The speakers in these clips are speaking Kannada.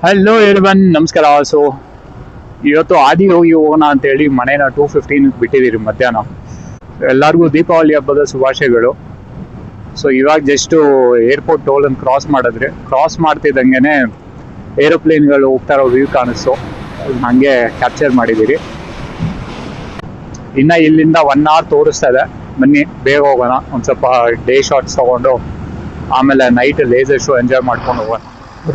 ಹಲೋ ಎಲ್ವನ್, ನಮಸ್ಕಾರ. ಸೊ ಇವತ್ತು ಆದಿ ಹೋಗಿ ಹೋಗೋಣ ಅಂತೇಳಿ ಮನೇನ 2:15 ಬಿಟ್ಟಿದ್ದೀರಿ ಮಧ್ಯಾಹ್ನ. ಎಲ್ಲರಿಗೂ ದೀಪಾವಳಿ ಹಬ್ಬದ ಶುಭಾಶಯಗಳು. ಸೊ ಇವಾಗ ಜಸ್ಟು ಏರ್ಪೋರ್ಟ್ ಟೋಲನ್ನು ಕ್ರಾಸ್ ಮಾಡ್ತಿದ್ದಂಗೆ ಏರೋಪ್ಲೇನ್ಗಳು ಹೋಗ್ತಾ ಇರೋ ವ್ಯೂ ಕಾಣಿಸ್ತು. ಹಾಗೆ ಕ್ಯಾಪ್ಚರ್ ಮಾಡಿದ್ದೀರಿ. ಇನ್ನು ಇಲ್ಲಿಂದ 1 hour ತೋರಿಸ್ತಾ ಇದೆ. ಬನ್ನಿ ಬೇಗ ಹೋಗೋಣ. ಒಂದು ಸ್ವಲ್ಪ ಡೇ ಶಾಟ್ಸ್ ತೊಗೊಂಡು ಆಮೇಲೆ ನೈಟ್ ಲೇಸರ್ ಶೋ ಎಂಜಾಯ್ ಮಾಡ್ಕೊಂಡು ಹೋಗೋಣ.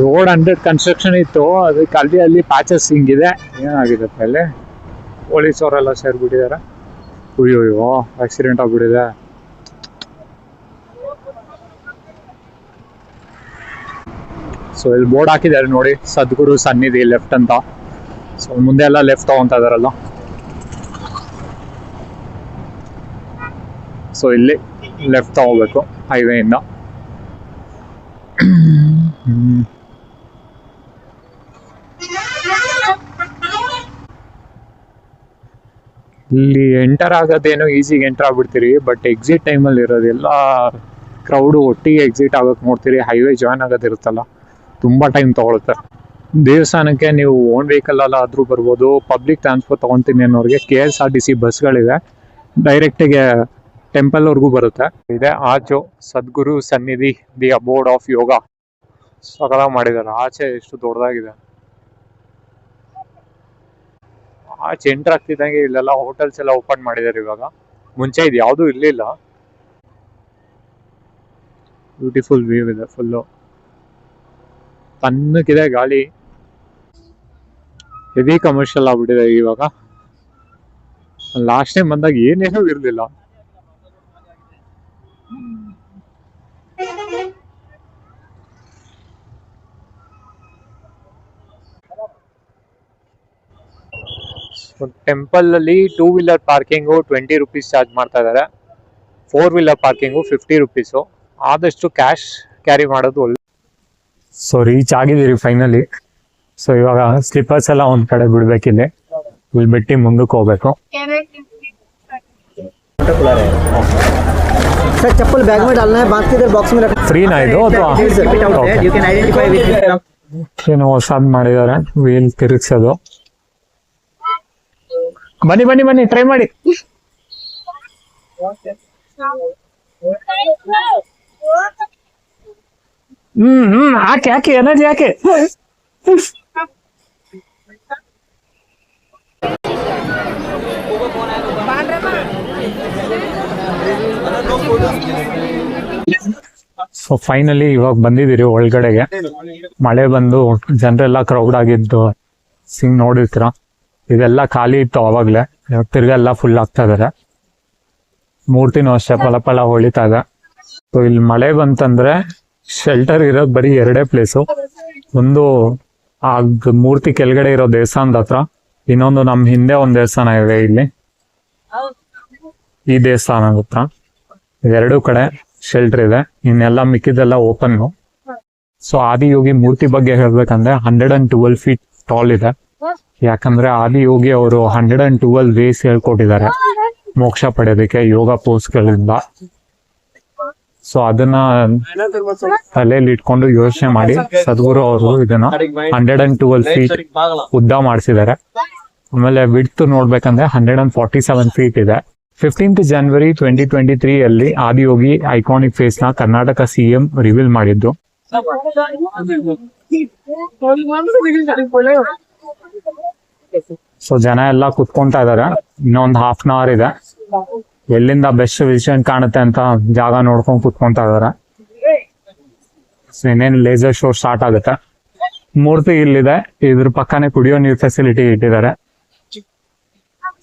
ರೋಡ್ ಅಂಡರ್ ಕನ್ಸ್ಟ್ರಕ್ಷನ್ ಇತ್ತು, ಅದಕ್ಕೆ ಅಲ್ಲಿ ಪ್ಯಾಚಸ್ ಹಿಂಗಿದೆ. ಏನಾಗಿದೆ ಅಲ್ಲಿ ಪೊಲೀಸ್ ಅವರೆಲ್ಲ ಸೇರ್ಬಿಟ್ಟಿದ್ದಾರೆ. ಅಯ್ಯೋ ಆಕ್ಸಿಡೆಂಟ್ ಆಗ್ಬಿಟ್ಟಿದೆ. ಸೊ ಇಲ್ಲಿ ಬೋರ್ಡ್ ಹಾಕಿದ್ದಾರೆ ನೋಡಿ, ಸದ್ಗುರು ಸನ್ನಿಧಿ ಲೆಫ್ಟ್ ಅಂತ. ಸೊ ಮುಂದೆ ಎಲ್ಲ ಲೆಫ್ಟ್ ತಗೊಂತ ಇದಾರಲ್ಲ. ಸೊ ಇಲ್ಲಿ ಲೆಫ್ಟ್ ತಗೋಬೇಕು ಹೈವೇಯಿಂದ. ಇಲ್ಲಿ ಎಂಟರ್ ಆಗೋದೇನೋ ಈಸಿಗೆ ಎಂಟರ್ ಆಗ್ಬಿಡ್ತೀರಿ, ಬಟ್ ಎಕ್ಸಿಟ್ ಟೈಮಲ್ಲಿ ಇರೋದೆಲ್ಲ ಕ್ರೌಡು ಒಟ್ಟಿಗೆ ಎಕ್ಸಿಟ್ ಆಗೋಕೆ ನೋಡ್ತೀರಿ. ಹೈವೇ ಜಾಯ್ನ್ ಆಗೋದಿರುತ್ತಲ್ಲ, ತುಂಬ ಟೈಮ್ ತೊಗೊಳುತ್ತೆ. ದೇವಸ್ಥಾನಕ್ಕೆ ನೀವು ಓನ್ ವೆಹಿಕಲ್ ಆದರೂ ಬರ್ಬೋದು. ಪಬ್ಲಿಕ್ ಟ್ರಾನ್ಸ್ಪೋರ್ಟ್ ತೊಗೊತೀನಿ ಅನ್ನೋರಿಗೆ KSRTC ಬಸ್ಗಳಿವೆ, ಡೈರೆಕ್ಟಿಗೆ ಟೆಂಪಲ್ವರೆಗೂ ಬರುತ್ತೆ. ಇದೆ ಆಚು ಸದ್ಗುರು ಸನ್ನಿಧಿ, ದಿ ಅಬೋರ್ಡ್ ಆಫ್ ಯೋಗ. ಸಕಲ ಮಾಡಿದ್ದಾರೆ. ಆಚೆ ಎಷ್ಟು ದೊಡ್ಡದಾಗಿದೆ. ಆಚೆ ಎಂಟರ್ ಆಗ್ತಿದ್ದಂಗೆ ಇಲ್ಲೆಲ್ಲ ಹೋಟೆಲ್ಸ್ ಎಲ್ಲ ಓಪನ್ ಮಾಡಿದ್ದಾರೆ ಇವಾಗ. ಮುಂಚೆ ಇದು ಯಾವುದೂ ಇರಲಿಲ್ಲ. ಬ್ಯೂಟಿಫುಲ್ ವ್ಯೂ ಇದೆ. ಫುಲ್ಲು ತಣ್ಣಕ್ಕಿದೆ ಗಾಳಿ. ಹೆವಿ ಕಮರ್ಷಿಯಲ್ ಆಗ್ಬಿಟ್ಟಿದೆ ಇವಾಗ. ಲಾಸ್ಟ್ ಟೈಮ್ ಬಂದಾಗ ಏನೇನೂ ಇರಲಿಲ್ಲ. ಟೆಂಪಲ್ ಅಲ್ಲಿ 2 wheeler ಪಾರ್ಕಿಂಗು 20 rupees ಚಾರ್ಜ್ ಮಾಡ್ತಾ ಇದ್ದಾರೆ. 4 wheeler ಪಾರ್ಕಿಂಗು 50 rupees. ಆದಷ್ಟು ಕ್ಯಾಶ್ ಕ್ಯಾರಿ ಮಾಡೋದು ಒಳ್ಳೆ. ಸೊ ರೀಚ್ ಆಗಿದ್ದೀರಿ ಫೈನಲಿ. ಸೊ ಇವಾಗ ಸ್ಲಿಪ್ಪರ್ಸ್ ಎಲ್ಲ ಒಂದ್ ಕಡೆ ಬಿಡ್ಬೇಕಿದೆ. ಇಲ್ಲಿ ಬಿಟ್ಟು ಮುಂದಕ್ಕೆ ಹೋಗ್ಬೇಕು. सर चप्पल बैग में डालना है, बाकी इधर बॉक्स में रखना। ಫ್ರೀನಾ ಇದು ಅಥವಾ You can identify with ಏನೋ ಹೊಸಾದ್ ಮಾಡಿದ್ದಾರೆ, ವೀಲ್ ತಿರುಗಿಸೋದು. ಬನ್ನಿ ಟ್ರೈ ಮಾಡಿ. ಹಾಕಿ ಎನರ್ಜಿ ಹಾಕಿ. ಸೊ ಫೈನಲಿ ಇವಾಗ ಬಂದಿದ್ದೀರಿ ಒಳಗಡೆಗೆ. ಮಳೆ ಬಂದು ಜನರೆಲ್ಲ ಕ್ರೌಡ್ ಆಗಿದ್ದು ನೋಡಿರ್ತೀರ. ಇದೆಲ್ಲ ಖಾಲಿ ಇತ್ತು ಅವಾಗಲೇ, ತಿರ್ಗೆಲ್ಲ ಫುಲ್ ಆಗ್ತಾ ಇದಾರೆ. ಮೂರ್ತಿನೂ ಅಷ್ಟೇ ಫಲ ಹೊಳಿತಾ ಇದೆ. ಸೊ ಇಲ್ಲಿ ಮಳೆ ಬಂತಂದ್ರೆ ಶೆಲ್ಟರ್ ಇರೋದು ಬರೀ 2 ಪ್ಲೇಸು. ಒಂದು ಆ ಮೂರ್ತಿ ಕೆಳಗಡೆ ಇರೋ ದೇವಸ್ಥಾನದ ಹತ್ರ, ಇನ್ನೊಂದು ನಮ್ಮ ಹಿಂದೆ ಒಂದು ದೇವಸ್ಥಾನ ಇದೆ ಇಲ್ಲಿ, ಈ ದೇವಸ್ಥಾನದ ಹತ್ರ. ಇದೆರಡೂ ಕಡೆ ಶೆಲ್ಟರ್ ಇದೆ. ಇನ್ನೆಲ್ಲ ಮಿಕ್ಕಿದೆಲ್ಲ ಓಪನ್ನು. ಸೊ ಆದಿಯೋಗಿ ಮೂರ್ತಿ ಬಗ್ಗೆ ಹೇಳ್ಬೇಕಂದ್ರೆ 112 feet ಟಾಲ್ ಇದೆ. ಯಾಕಂದ್ರೆ ಆದಿಯೋಗಿ ಅವರು 112 ವೇಸ್ ಹೇಳ್ಕೊಟ್ಟಿದ್ದಾರೆ ಮೋಕ್ಷ ಪಡೆಯೋದಕ್ಕೆ ಯೋಗ ಪೋಸ್ಗಳಿಂದ. ಸೊ ಅದನ್ನ ತಲೆಯಲ್ಲಿ ಇಟ್ಕೊಂಡು ಯೋಚನೆ ಮಾಡಿ ಸದ್ಗುರು ಅವರು ಇದನ್ನ 112 feet ಉದ್ದ ಮಾಡಿಸಿದ್ದಾರೆ. ಆಮೇಲೆ ವಿಡ್ತ್ ನೋಡ್ಬೇಕಂದ್ರೆ 147 feet ಇದೆ. 15th January 2023 ಅಲ್ಲಿ ಆದಿಯೋಗಿ ಐಕಾನಿಕ್ ಫೇಸ್ ನ ಕರ್ನಾಟಕ CM ರಿವೀಲ್ ಮಾಡಿದ್ದು. ಸೊ ಜನ ಎಲ್ಲ ಕುತ್ಕೊಂತಾ ಇದಾರೆ. ಇನ್ನೊಂದು 1/2 hour ಇದೆ. ಎಲ್ಲಿಂದ ಬೆಸ್ಟ್ ವಿಷನ್ ಕಾಣುತ್ತೆ ಅಂತ ಜಾಗ ನೋಡ್ಕೊಂಡು ಕುತ್ಕೊಂತಾ ಇದಾರೆ. ಸೊ ಇನ್ನೇನು ಲೇಸರ್ ಶೋ ಸ್ಟಾರ್ಟ್ ಆಗುತ್ತೆ. ಮೂರ್ತಿ ಇಲ್ಲಿದೆ, ಇದ್ರ ಪಕ್ಕನೆ ಕುಡಿಯೋ ನೀರು ಫೆಸಿಲಿಟಿ ಇಟ್ಟಿದ್ದಾರೆ.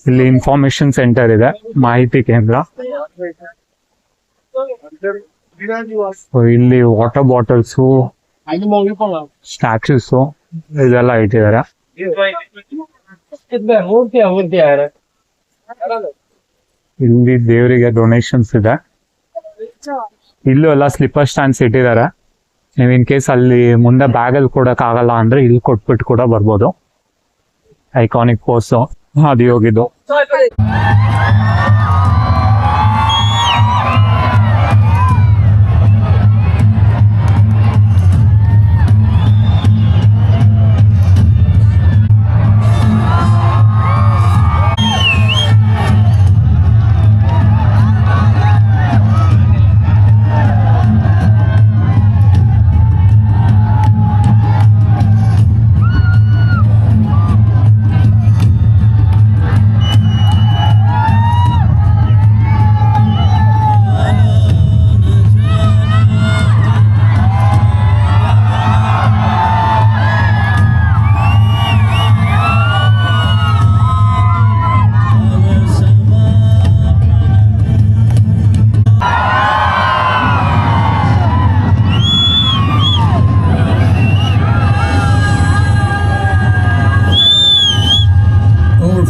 ಇಲ್ಲಿ ಇನ್ಫಾರ್ಮೇಶನ್ ಸೆಂಟರ್ ಇದೆ, ಮಾಹಿತಿ ಕೇಂದ್ರ. ಇಲ್ಲಿ ವಾಟರ್ ಬಾಟಲ್ಸು, ಸ್ಟ್ಯಾಚ್ಯೂಸು ಇದೆಲ್ಲ ಇಟ್ಟಿದ್ದಾರೆ. ಇಲ್ಲಿ ದೇವರಿಗೆ ಡೊನೇಷನ್ಸ್ ಇದೆ. ಇಲ್ಲೂ ಎಲ್ಲ ಸ್ಲಿಪ್ಪರ್ ಸ್ಟ್ಯಾಂಡ್ಸ್ ಇಟ್ಟಿದ್ದಾರೆ. ನೀವು ಇನ್ ಕೇಸ್ ಅಲ್ಲಿ ಮುಂದೆ ಬ್ಯಾಗಲ್ಲಿ ಕೊಡಕ್ ಆಗಲ್ಲ ಅಂದ್ರೆ ಇಲ್ಲಿ ಕೊಟ್ಬಿಟ್ಟು ಕೂಡ ಬರ್ಬೋದು. ಐಕಾನಿಕ್ ಪೋಸು ಆದಿಯೋಗಿದು.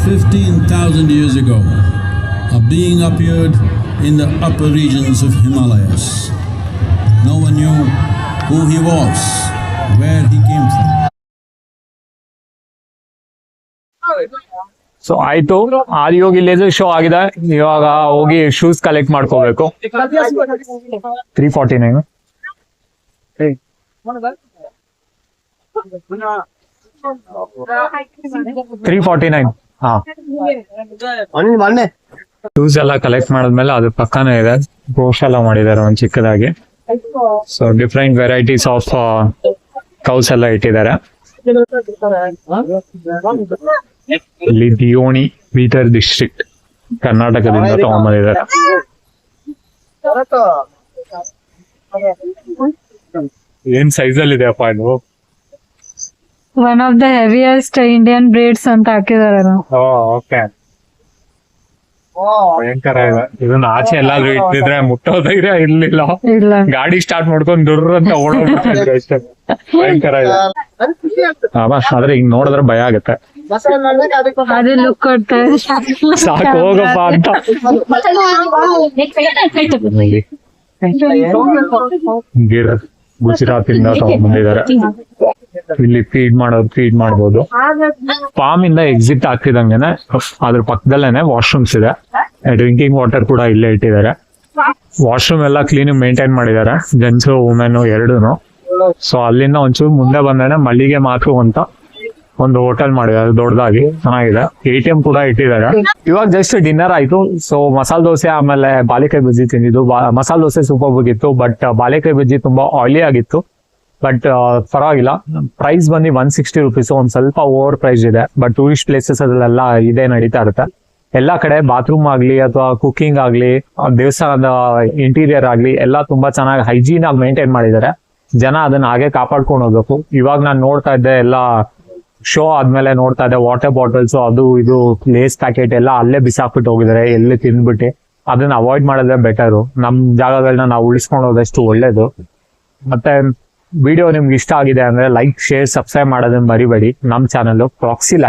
15,000 years ago, a being appeared in the upper regions of Himalayas. No one knew who he was, where he came from. So ಆಯ್ತು, ಆದಿಯೋಗಿ ಲೇಸರ್ ಶೋ ಆಗಿದೆ. ಇವಾಗ ಹೋಗಿ ಶೂಸ್ ಕಲೆಕ್ಟ್ ಮಾಡ್ಕೋಬೇಕು. 349. 349. ಹಾ, ಶೂಸ್ ಎಲ್ಲ ಕಲೆಕ್ಟ್ ಮಾಡಿದ್ಮೇಲೆ ಅದ್ರ ಪಕ್ಕನೇ ಇದೆ ಗೋಶ್ ಎಲ್ಲ ಮಾಡಿದ್ದಾರೆ ಒಂದ್ ಚಿಕ್ಕದಾಗಿ. ಸೊ ಡಿಫ್ರೆಂಟ್ ವೆರೈಟೀಸ್ ಆಫ್ ಕೌಸ್ ಎಲ್ಲ ಇಟ್ಟಿದ್ದಾರೆ. ಇಲ್ಲಿ ದಿಯೋಣಿ ಬೀದರ್ ಡಿಸ್ಟ್ರಿಕ್ಟ್ ಕರ್ನಾಟಕದಿಂದ ತಗೊಂಡ್ಬಂದಿದ್ದಾರೆ. ಏನ್ ಸೈಜ್ ಅಲ್ಲಿ ಇದೆ ಅಪ್ಪ ಇದು? One of the heaviest Indian breeds ಅಂತ ಹಾಕಿದಾರೆ. ಓಕೆ, ಭಯಂಕರ ಇದೆ. ಇದನ್ನ ಆಚೆ ಎಲ್ಲಾದ್ರೂ ಇಟ್ಟಿದ್ರೆ ಮುಟ್ಟೋ ಧೈರ್ಯ ಇರ್ಲಿಲ್ಲ. ಇಲ್ಲ, ಗಾಡಿ ಸ್ಟಾರ್ಟ್ ಮಾಡ್ಕೊಂಡು ದುರ್ರ ಅಂತ ಓಡೋಗ್ಬಿಟ್ಟಿದ್ರು ಅಷ್ಟೇ. ಭಯಂಕರ ಇದೆ. ಆದ್ರೆ ಈಗ ನೋಡಿದ್ರೆ ಭಯ ಆಗುತ್ತೆ. ಅದೇ ಲುಕ್ ಕೊಡ್ತಾ ಇದೆ. ಸಾಕು ಹೋಗಪ್ಪ ಅಂತ. ಗಿರ್ ಗುಜರಾತ್ ಇಂದ ತಗೊಂಡ್ಬಂದಿದ್ದಾರೆ. ಇಲ್ಲಿ ಫೀಡ್ ಮಾಡ್ಬೋದು. ಫಾರ್ಮ್ ಇಂದ ಎಕ್ಸಿಟ್ ಆಗ್ತಿದಂಗೆನೆ ಅದ್ರ ಪಕ್ಕದಲ್ಲೇನೆ ವಾಶ್ರೂಮ್ಸ್ ಇದೆ. ಡ್ರಿಂಕಿಂಗ್ ವಾಟರ್ ಕೂಡ ಇಲ್ಲೇ ಇಟ್ಟಿದ್ದಾರೆ. ವಾಶ್ರೂಮ್ ಎಲ್ಲ ಕ್ಲೀನ್ ಮೇಂಟೈನ್ ಮಾಡಿದ್ದಾರೆ, ಜೆಂಟ್ಸ್ ವುಮೆನ್ ಎರಡೂನು. ಸೊ ಅಲ್ಲಿಂದ ಒಂಚೂರು ಮುಂದೆ ಬಂದೇನೆ ಮಲ್ಲಿಗೆ ಮಾತು ಅಂತ ಒಂದು ಹೋಟೆಲ್ ಮಾಡಿದ್ದಾರೆ ದೊಡ್ಡದಾಗಿ, ಚೆನ್ನಾಗಿದೆ. ATM ಕೂಡ ಇಟ್ಟಿದ್ದಾರೆ. ಇವಾಗ ಜಸ್ಟ್ ಡಿನ್ನರ್ ಆಯ್ತು. ಸೊ ಮಸಾಲೆ ದೋಸೆ ಆಮೇಲೆ ಬಾಳೆಕಾಯಿ ಬಜ್ಜಿ ತಿಂದಿದ್ದು. ಮಸಾಲೆ ದೋಸೆ ಸೂಪರ್ ಆಗಿತ್ತು, ಬಟ್ ಬಾಳೆಕಾಯಿ ಬಜ್ಜಿ ತುಂಬಾ ಆಯಿಲಿ ಆಗಿತ್ತು. ಬಟ್ ಪರವಾಗಿಲ್ಲ. ಪ್ರೈಸ್ ಬಂದು 160 ರುಪೀಸ್. ಒಂದ್ ಸ್ವಲ್ಪ ಓವರ್ ಪ್ರೈಸ್ ಇದೆ, ಬಟ್ ಟೂರಿಸ್ಟ್ ಪ್ಲೇಸಸ್ ಅಲ್ಲೆಲ್ಲ ಇದೇ ನಡೀತಾ ಇರುತ್ತೆ. ಎಲ್ಲಾ ಕಡೆ ಬಾತ್ರೂಮ್ ಆಗ್ಲಿ ಅಥವಾ ಕುಕಿಂಗ್ ಆಗ್ಲಿ, ದೇವಸ್ಥಾನದ ಇಂಟೀರಿಯರ್ ಆಗ್ಲಿ ಎಲ್ಲ ತುಂಬಾ ಚೆನ್ನಾಗಿ ಹೈಜೀನ್ ಆಗಿ ಮೇಂಟೈನ್ ಮಾಡಿದ್ದಾರೆ. ಜನ ಅದನ್ನ ಹಾಗೆ ಕಾಪಾಡ್ಕೊಂಡು ಹೋಗ್ಬೇಕು. ಇವಾಗ ನಾನು ನೋಡ್ತಾ ಇದ್ದೆ, ಎಲ್ಲ ಶೋ ಆದ್ಮೇಲೆ ನೋಡ್ತಾ ಇದ್ದೆ, ವಾಟರ್ ಬಾಟಲ್ಸ್ ಅದು ಇದು ಲೇಸ್ ಪ್ಯಾಕೆಟ್ ಎಲ್ಲ ಅಲ್ಲೇ ಬಿಸಾಕ್ಬಿಟ್ಟು ಹೋಗಿದ್ದಾರೆ, ಎಲ್ಲಿ ತಿಂದ್ಬಿಟ್ಟು. ಅದನ್ನ ಅವಾಯ್ಡ್ ಮಾಡೋದೇ ಬೆಟರು. ನಮ್ ಜಾಗಗಳನ್ನ ನಾವು ಉಳಿಸ್ಕೊಂಡು ಹೋದಷ್ಟು ಒಳ್ಳೇದು. ಮತ್ತೆ ವಿಡಿಯೋ ನಿಮ್ಗೆ ಇಷ್ಟ ಆಗಿದೆ ಅಂದ್ರೆ ಲೈಕ್, ಶೇರ್, ಸಬ್ಸ್ಕ್ರೈಬ್ ಮಾಡೋದನ್ನ ಮರಿಬೇಡಿ. ನಮ್ಮ ಚಾನಲ್ ಪ್ರಾಕ್ಸಿ